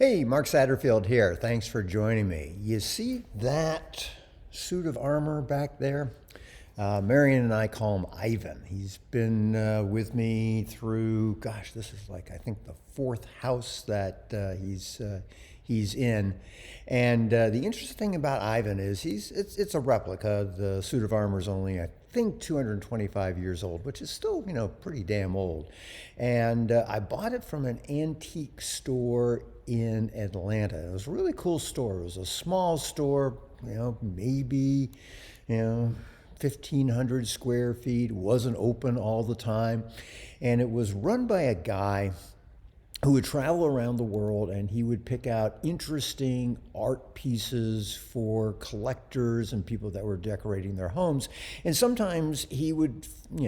Hey, Mark Satterfield here. Thanks for joining me. You see that suit of armor back there? Marion and I call him Ivan. He's been with me through, this is like I think the fourth house that he's in. And the interesting thing about Ivan is it's a replica. The suit of armor is only, I think, 225 years old, which is still, pretty damn old. And I bought it from an antique store in Atlanta. It was a really cool store. It was a small store, maybe, 1,500 square feet. It wasn't open all the time. And it was run by a guy who would travel around the world, and he would pick out interesting art pieces for collectors and people that were decorating their homes. And sometimes he would,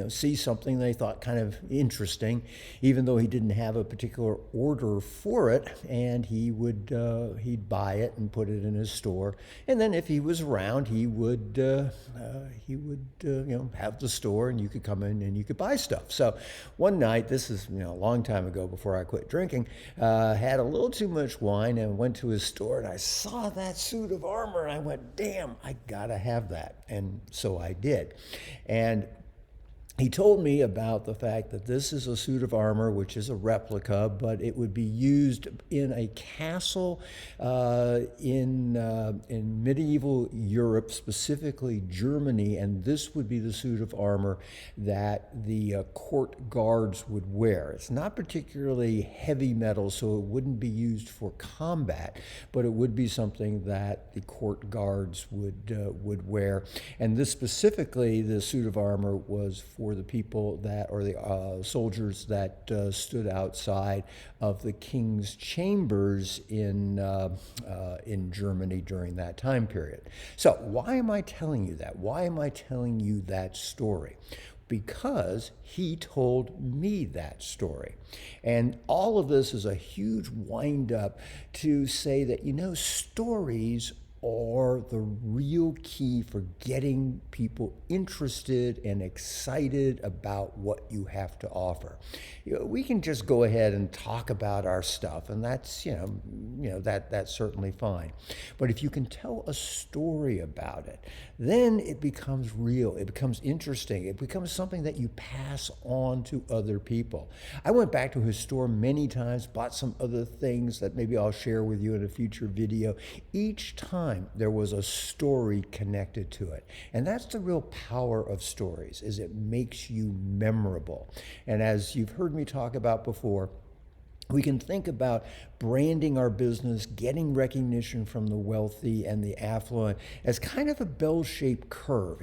see something they thought kind of interesting, even though he didn't have a particular order for it, and he'd buy it and put it in his store. And then if he was around, he would have the store, and you could come in and you could buy stuff. So one night, this is a long time ago before I quit drinking, had a little too much wine and went to his store, and I saw that suit of armor and I went, damn, I gotta have that. And so I did. And he told me about the fact that this is a suit of armor, which is a replica, but it would be used in a castle in medieval Europe, specifically Germany, and this would be the suit of armor that the court guards would wear. It's not particularly heavy metal, so it wouldn't be used for combat, but it would be something that the court guards would wear. And this specifically, the suit of armor, was for the people that, or the soldiers that stood outside of the king's chambers in Germany during that time period. So why am I telling you that? Why am I telling you that story? Because he told me that story. And all of this is a huge wind up to say that, stories are the real key for getting people interested and excited about what you have to offer. We can just go ahead and talk about our stuff, and that's that's certainly fine. But if you can tell a story about it, then it becomes real. It becomes interesting. It becomes something that you pass on to other people. I went back to his store many times, bought some other things that maybe I'll share with you in a future video. Each time there was a story connected to it. And that's the real power of stories, is it makes you memorable. And as you've heard me talk about before, we can think about branding our business, getting recognition from the wealthy and the affluent as kind of a bell-shaped curve.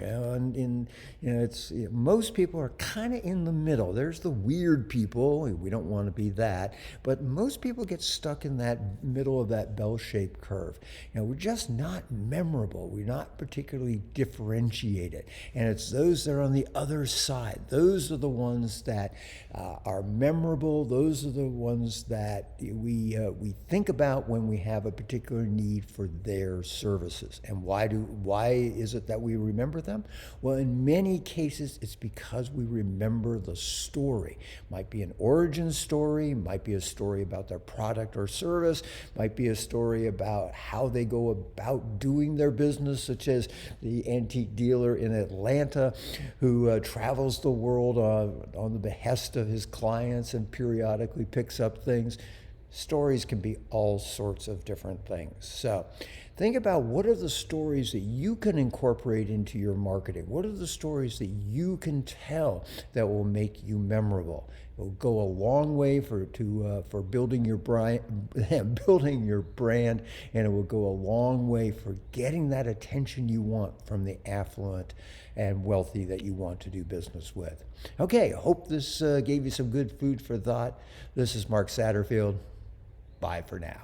Most people are kind of in the middle. There's the weird people. We don't want to be that. But most people get stuck in that middle of that bell-shaped curve. We're just not memorable. We're not particularly differentiated. And it's those that are on the other side. Those are the ones that are memorable. Those are the ones that we think about when we have a particular need for their services. And why is it that we remember them? Well, in many cases, it's because we remember the story. Might be an origin story, might be a story about their product or service, might be a story about how they go about doing their business, such as the antique dealer in Atlanta who travels the world on the behest of his clients and periodically picks up things. Stories can be all sorts of different things. So think about, what are the stories that you can incorporate into your marketing? What are the stories that you can tell that will make you memorable? It will go a long way for building your brand, and it will go a long way for getting that attention you want from the affluent and wealthy that you want to do business with. Okay, I hope this gave you some good food for thought. This is Mark Satterfield. Bye for now.